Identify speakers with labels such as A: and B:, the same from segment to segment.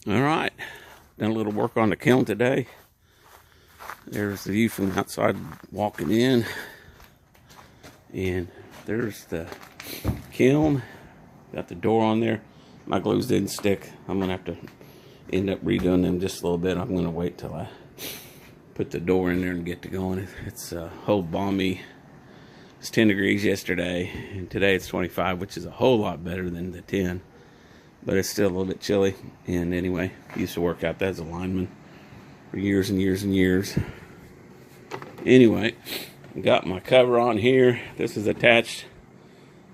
A: All right, done a little work on the kiln today. There's the view from outside walking in, and there's the kiln. Got the door on there. My glues didn't stick. I'm gonna have to end up redoing them just a little bit. I'm gonna wait till I put the door in there and get to going. It's a whole balmy. It's 10 degrees yesterday, and today it's 25, which is a whole lot better than the 10. But it's still a little bit chilly. And anyway, I used to work out that as a lineman for years and years and years. Anyway, got my cover on here. This is attached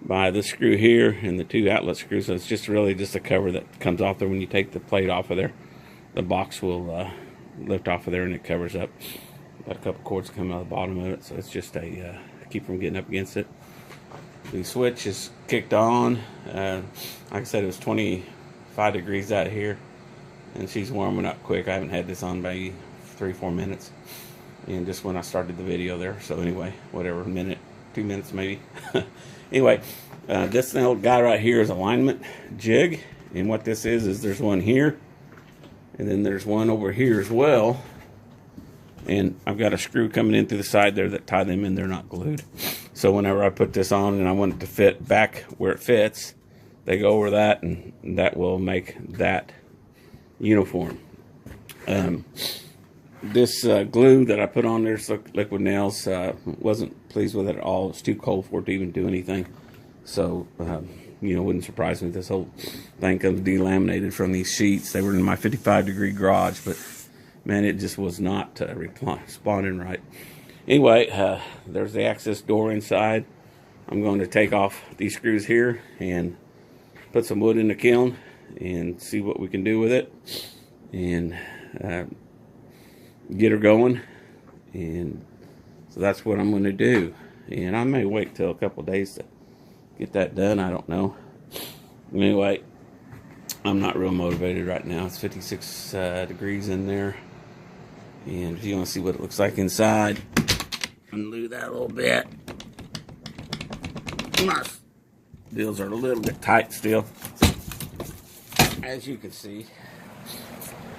A: by this screw here and the 2 outlet screws. So it's just really just a cover that comes off there when you take the plate off of there. The box will lift off of there and it covers up. Got a couple cords coming out of the bottom of it, so it's just a keep from getting up against it. The switch is kicked on. Like I said, it was 25 degrees out here, and she's warming up quick. I haven't had this on maybe 3-4 minutes, and just when I started the video there. So anyway, whatever, minute, 2 minutes maybe. Anyway, this little guy right here is alignment jig, and what this is there's one here, and then there's one over here as well. And I've got a screw coming in through the side there that tie them in. They're not glued. So whenever I put this on and I want it to fit back where it fits, they go over that, and that will make that uniform. This glue that I put on there's liquid nails. Wasn't pleased with it at all. It's too cold for it to even do anything. So, you know, wouldn't surprise me if this whole thing comes delaminated from these sheets. They were in my 55-degree garage, but man, it just was not responding right. Anyway, there's the access door inside. I'm going to take off these screws here and put some wood in the kiln and see what we can do with it, and get her going. And so that's what I'm going to do. And I may wait till a couple days to get that done. I don't know. Anyway, I'm not real motivated right now. It's 56 degrees in there. And if you want to see what it looks like inside, undo that a little bit. My deals are a little bit tight still, as you can see.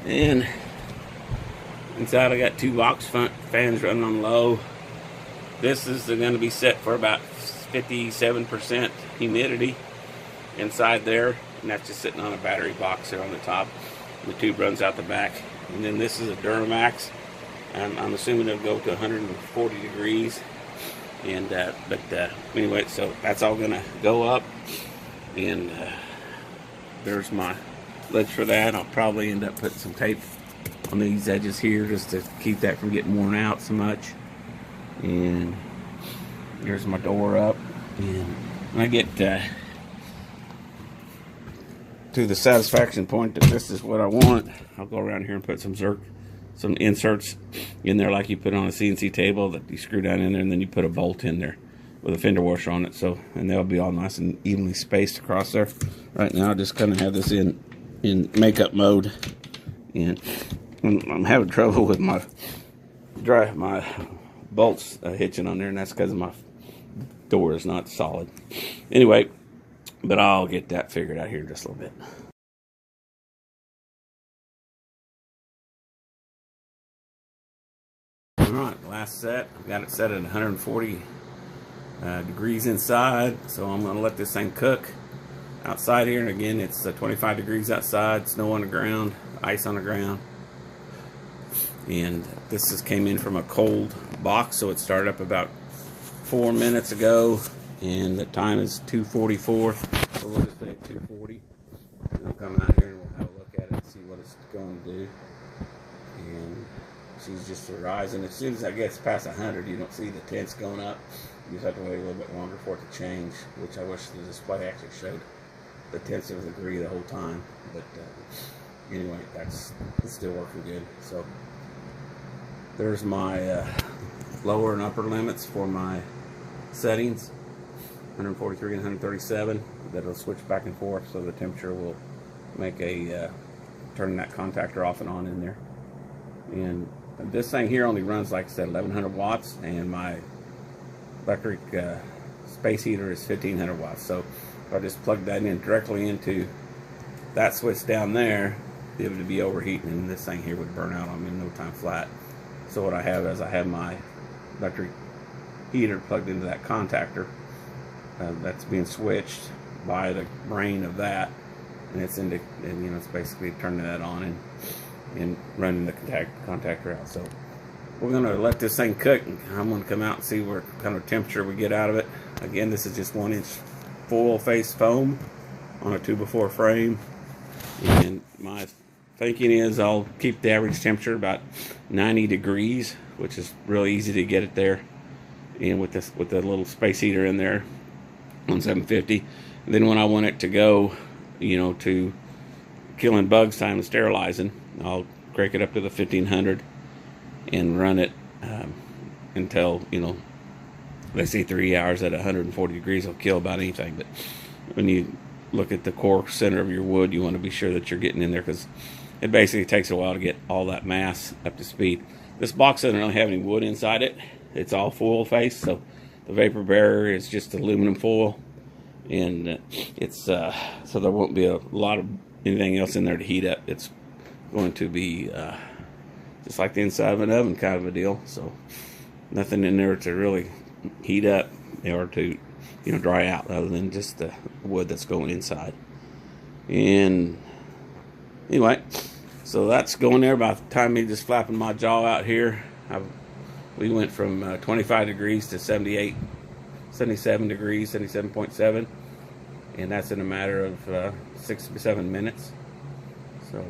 A: And inside I got 2 box fans running on low. This is going to be set for about 57% humidity inside there. And that's just sitting on a battery box there on the top. The tube runs out the back. And then this is a Duramax. I'm assuming it'll go to 140 degrees. And anyway, so that's all gonna go up. And there's my lids for that. I'll probably end up putting some tape on these edges here just to keep that from getting worn out so much. And there's my door up. And when I get to the satisfaction point that this is what I want, I'll go around here and put some inserts in there like you put on a CNC table that you screw down in there, and then you put a bolt in there with a fender washer on it. So, and they'll be all nice and evenly spaced across there. Right now I just kind of have this in makeup mode, and I'm having trouble with my bolts hitching on there, and that's because my door is not solid. Anyway, but I'll get that figured out here in just a little bit. Alright, last set. I've got it set at 140 degrees inside, so I'm going to let this thing cook outside here. And again, it's 25 degrees outside, snow on the ground, ice on the ground. And this just came in from a cold box, so it started up about 4 minutes ago. And the time is 2:44, so we'll just say 2:40. And I'll come out here and we'll have a look at it and see what it's going to do. And she's just rising. As soon as it gets past 100, you don't see the tints going up. You just have to wait a little bit longer for it to change, which I wish the display actually showed the tints of the degree the whole time. But anyway, it's still working good. So there's my lower and upper limits for my settings. 143 and 137. That'll switch back and forth, so the temperature will make a turn that contactor off and on in there. And this thing here only runs, like I said, 1100 watts, and my electric space heater is 1500 watts. So if I just plug that in directly into that switch down there, be able to be overheating, and this thing here would burn out on me in no time flat. So what I have is I have my electric heater plugged into that contactor that's being switched by the brain of that, and it's into, and it's basically turning that on and running the contactor out. So we're gonna let this thing cook, and I'm gonna come out and see what kind of temperature we get out of it. Again, this is just 1-inch full face foam on a 2x4 frame, and my thinking is I'll keep the average temperature about 90 degrees, which is really easy to get it there, and with the little space heater in there on 750. And then when I want it to go, to killing bugs time and sterilizing, I'll crank it up to the 1500 and run it until, let's say 3 hours at 140 degrees will kill about anything. But when you look at the core center of your wood, you want to be sure that you're getting in there, because it basically takes a while to get all that mass up to speed. This box doesn't really have any wood inside it. It's all foil face, so the vapor barrier is just aluminum foil, and it's so there won't be a lot of anything else in there to heat up. It's going to be just like the inside of an oven kind of a deal, so nothing in there to really heat up or to dry out, other than just the wood that's going inside. And anyway, so that's going there. By the time me just flapping my jaw out here, we went from 25 degrees to 77 degrees, 77.7, and that's in a matter of 6 to 7 minutes. So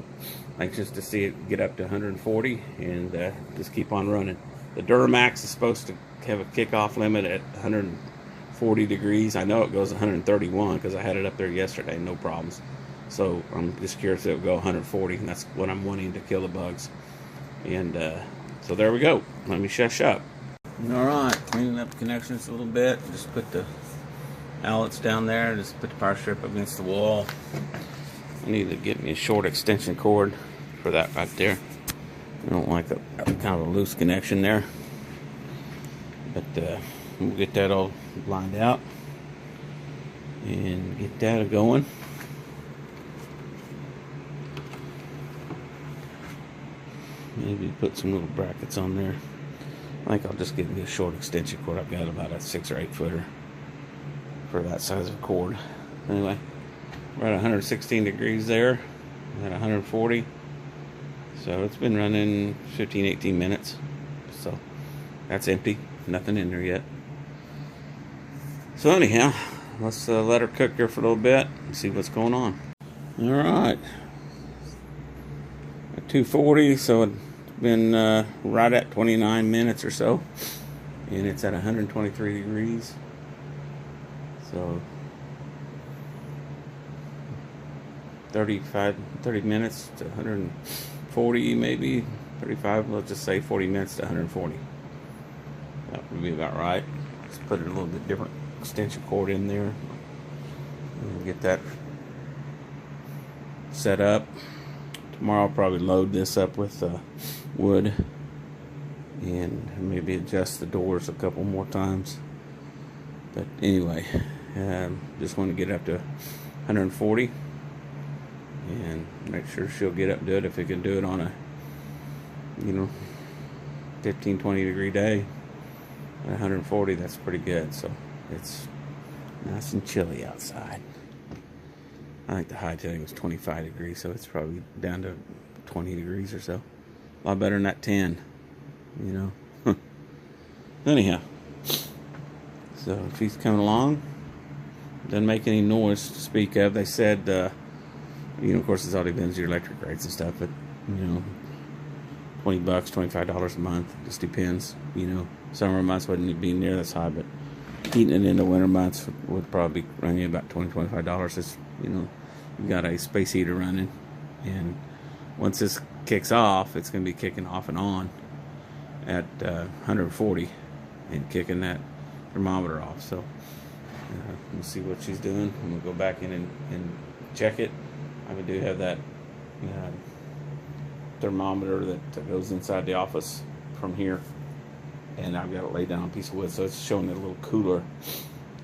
A: anxious to see it get up to 140 and just keep on running. The Duramax is supposed to have a kickoff limit at 140 degrees. I know it goes 131 because I had it up there yesterday, no problems. So I'm just curious if it'll go 140, and that's what I'm wanting to kill the bugs. And so there we go. Let me shush up. Alright, cleaning up the connections a little bit. Just put the outlets down there. Just put the power strip against the wall. I need to get me a short extension cord for that right there. I don't like a kind of a loose connection there. But we'll get that all lined out and get that going. Maybe put some little brackets on there. I think I'll just get me a short extension cord. I've got about a 6 or 8 footer for that size of cord. Anyway, we're at 116 degrees there, at 140. So it's been running 15-18 minutes. So that's empty. Nothing in there yet. So anyhow, let's let her cook there for a little bit and see what's going on. All right. At 240, so it's been right at 29 minutes or so, and it's at 123 degrees. So 30 minutes to 140, maybe 35. Let's just say 40 minutes to 140. That would be about right. Let's put a little bit different extension cord in there and get that set up. Tomorrow I'll probably load this up with wood and maybe adjust the doors a couple more times. But anyway, just want to get up to 140 and make sure she'll get up and do it. If we can do it on a 15-20 degree day at 140, that's pretty good. So it's nice and chilly outside. I think the high today was 25 degrees, so it's probably down to 20 degrees or so. A lot better than that 10, Anyhow, so she's coming along. Doesn't make any noise to speak of. They said, of course, it's all depends on your electric rates and stuff, but, $20, $25 a month. Just depends, Summer months wouldn't be near this high, but heating it in the winter months would probably run you about $20, $25. It's, you got a space heater running, and once this kicks off, it's going to be kicking off and on at 140 and kicking that thermometer off. So we'll see what she's doing. I'm going to go back in and check it. I do have that thermometer that goes inside the office from here, and I've got it laid down on a piece of wood, so it's showing it a little cooler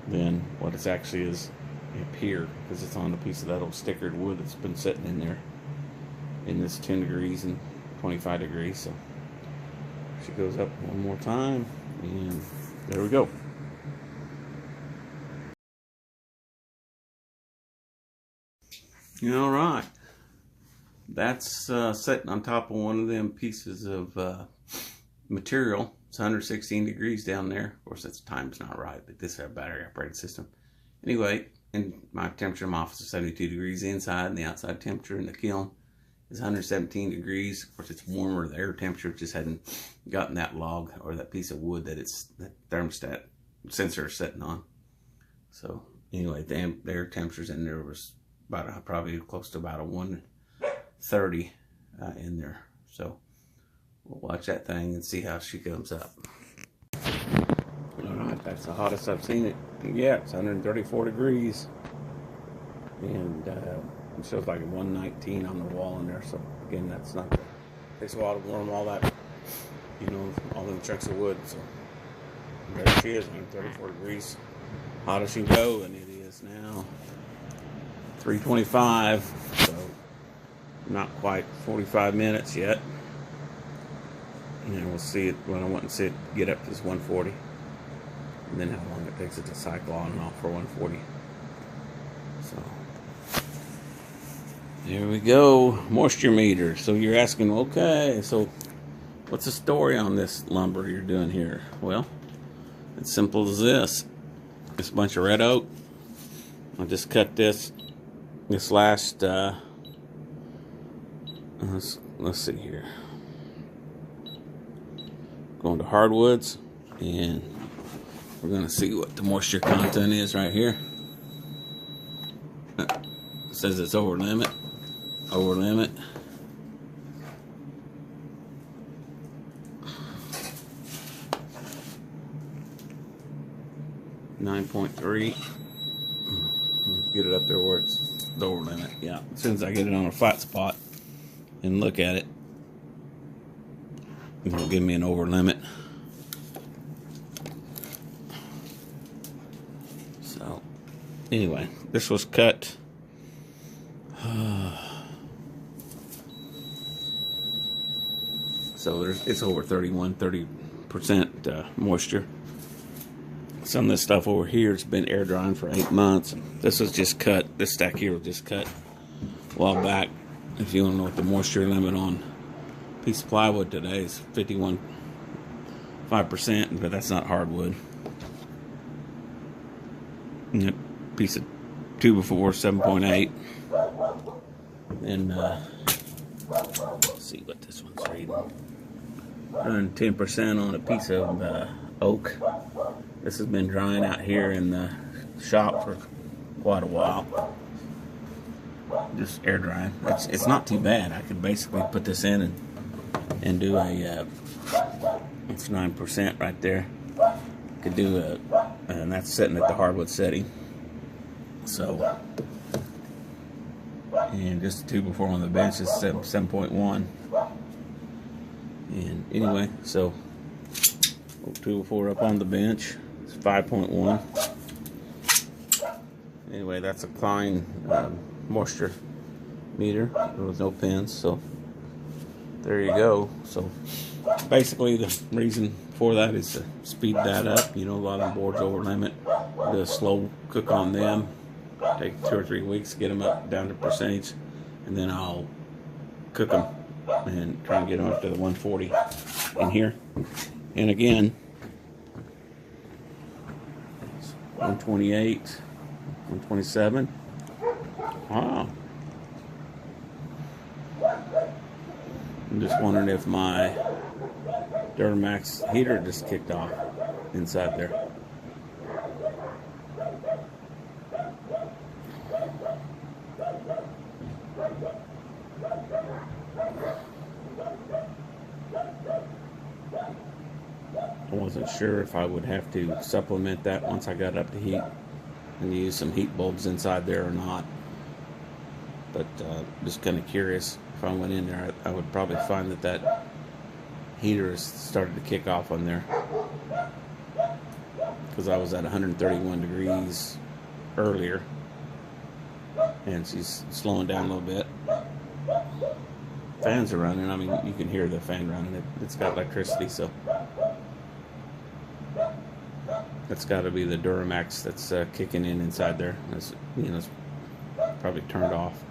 A: than what it actually is up here, because it's on a piece of that old stickered wood that's been sitting in there. in this 10 degrees and 25 degrees. So she goes up one more time, and there we go. All right, that's sitting on top of one of them pieces of material. It's 116 degrees down there. Of course, that's time's not right, but this is a battery operated system. Anyway, and my temperature in my office is 72 degrees inside, and the outside temperature in the kiln is 117 degrees. Of course, it's warmer. The air temperature just hadn't gotten that log or that piece of wood that that thermostat sensor is sitting on. So anyway, the air temperatures in there was about probably close to about a 130 in there. So we'll watch that thing and see how she comes up. All right, that's the hottest I've seen it. Yeah, it's 134 degrees, and it shows like a 119 on the wall in there. So again, that's not. Takes a while to warm all that, all them chunks of wood. So there she is, 134 degrees, hot as she can go, and it is now 3:25. So not quite 45 minutes yet. And we'll see it when I want to see it get up to this 140. And then how long it takes it to cycle on and off for 140. So there we go. Moisture meter. So you're asking, okay, so what's the story on this lumber you're doing here? Well, it's simple as this. It's a bunch of red oak. I just cut this last let's see here. Going to hardwoods, and we're going to see what the moisture content is right here. It says it's over limit. 9.3. Get it up there where it's the over limit. Yeah, as soon as I get it on a flat spot and look at it, it'll give me an over limit. So anyway, this was cut so it's over 30% moisture. Some of this stuff over here has been air drying for 8 months. This was just cut. This stack here was just cut a while back. If you want to know what the moisture limit on a piece of plywood today is, 51.5%, but that's not hardwood. And that piece of 2x4, 7.8. And let's see what this one's reading. 110% on a piece of oak. This has been drying out here in the shop for quite a while. Just air drying. It's not too bad. I could basically put this in and do a it's 9% right there. Could do and that's sitting at the hardwood setting. So, and just 2x4 on the bench is 7.1. And anyway, so 2x4 up on the bench. 5.1. Anyway, that's a Kiln moisture meter with no pins. So there you go. So basically, the reason for that is to speed that up. A lot of boards over limit. Do a slow cook on them. Take 2 or 3 weeks to get them up down to percentage, and then I'll cook them and try and get them up to the 140 in here. And again, 128, 127. Wow. I'm just wondering if my Duramax heater just kicked off inside there. I wasn't sure if I would have to supplement that once I got up to heat and use some heat bulbs inside there or not. But just kind of curious. If I went in there, I would probably find that heater has started to kick off on there, because I was at 131 degrees earlier, and she's slowing down a little bit. Fans are running. I mean, you can hear the fan running. It's got electricity, so that's got to be the Duramax that's kicking in inside there. It's, you know, it's probably turned off.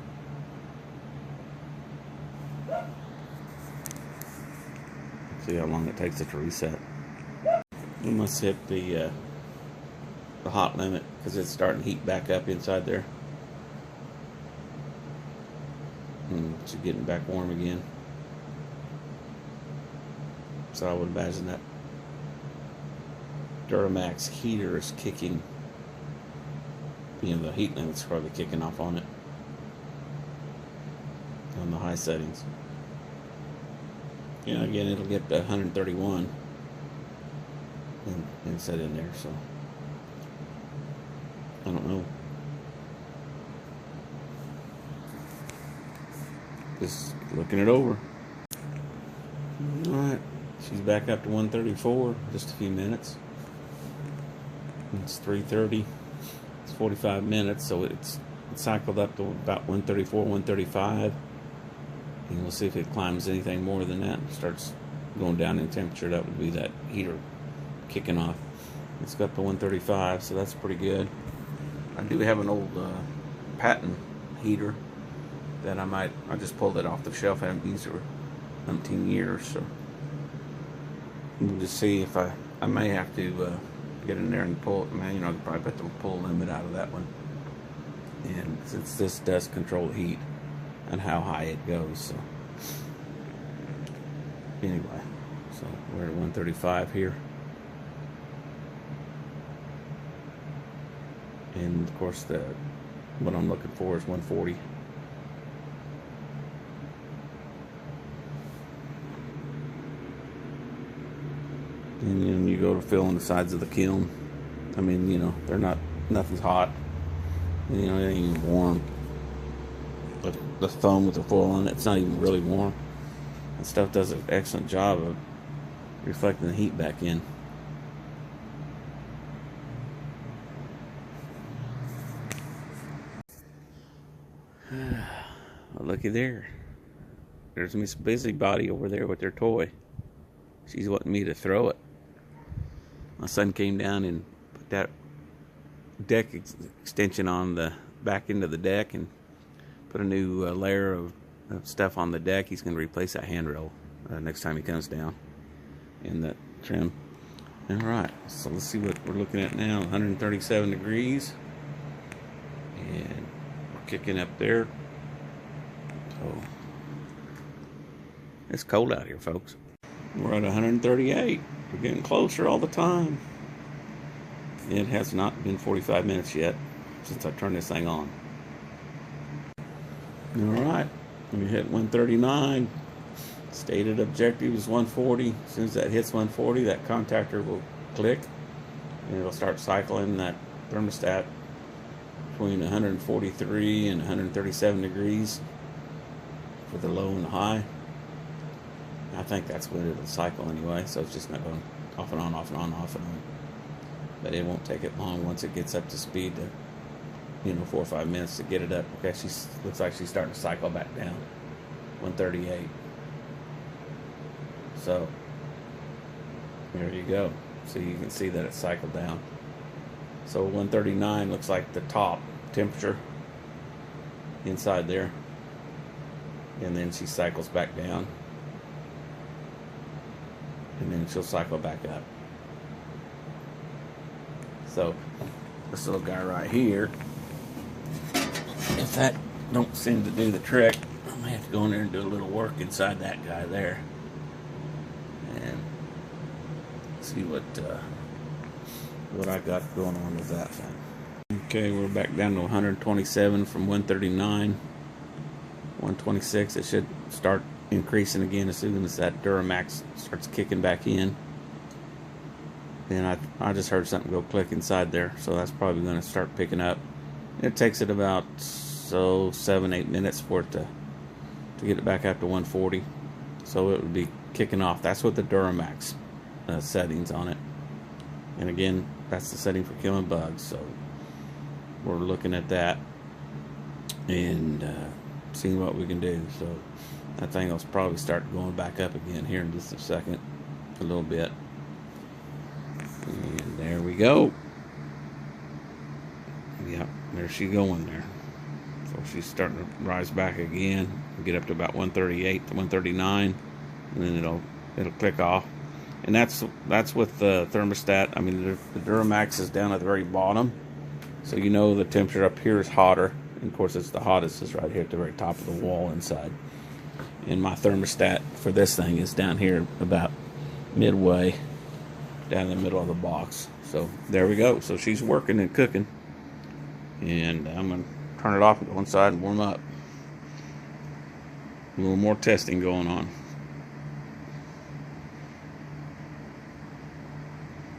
A: See how long it takes it to reset. We must hit the hot limit because it's starting to heat back up inside there. And it's getting back warm again. So I would imagine that Duramax heater is kicking, you know, the heat limit's probably kicking off on it on the high settings. You know, again, it'll get to 131 and set in there, so I don't know. Just looking it over. Alright, she's back up to 134, just a few minutes. It's 3:30. It's 45 minutes, so it's cycled up to about 134, 135. And we'll see if it climbs anything more than that and starts going down in temperature. That would be that heater kicking off. It's got to 135, so that's pretty good. I do have an old patent heater that I just pulled it off the shelf. I haven't used it for 19 years, so we'll just see if I may have to get in there and pull it. Man, you know, I could probably put the pull limit out of that one. And since this does control heat and how high it goes, so anyway, so we're at 135 here. And of course, what I'm looking for is 140. And then you go to fill in the sides of the kiln. I mean, you know, nothing's hot. You know, it ain't even warm. But the foam with the foil on it, it's not even really warm. That stuff does an excellent job of reflecting the heat back in. Well, looky there. There's Miss Busybody over there with her toy. She's wanting me to throw it. My son came down and put that deck extension on the back end of the deck and put a new layer of stuff on the deck. He's going to replace that handrail next time he comes down in that trim. Alright, so let's see what we're looking at now. 137 degrees. And we're kicking up there. So it's cold out here, folks. We're at 138. We're getting closer all the time. It has not been 45 minutes yet since I turned this thing on. Alright, we hit 139. Stated objective is 140. As soon as that hits 140, that contactor will click and it'll start cycling that thermostat between 143 and 137 degrees for the low and the high. I think that's when it'll cycle anyway, so it's just not going off and on, off and on, off and on. But it won't take it long once it gets up to speed to, you know, 4 or 5 minutes to get it up. Okay, she looks like she's starting to cycle back down. 138. So there you go. So you can see that it cycled down. So 139 looks like the top temperature inside there. And then she cycles back down. And then she'll cycle back up. So this little guy right here, if that don't seem to do the trick, I may have to go in there and do a little work inside that guy there and see what I got going on with that thing. Okay, we're back down to 127 from 139. 126. It should start increasing again as soon as that Duramax starts kicking back in. And I just heard something go click inside there, so that's probably going to start picking up. It takes it about 7-8 minutes for it to get it back up to 140. So it would be kicking off. That's what the Duramax settings on it. And again, that's the setting for killing bugs. So we're looking at that and seeing what we can do. So That thing will probably start going back up again here in just a second, a little bit. And there we go. Yep, there's she going there. So she's starting to rise back again. Get up to about 138 to 139, and then it'll click off. And that's with the thermostat. I mean, the Duramax is down at the very bottom, so you know the temperature up here is hotter. And of course, it's the hottest is right here at the very top of the wall inside. And my thermostat for this thing is down here about midway, down in the middle of the box. So there we go. So she's working and cooking, and I'm gonna turn it off and go inside and warm up. A little more testing going on.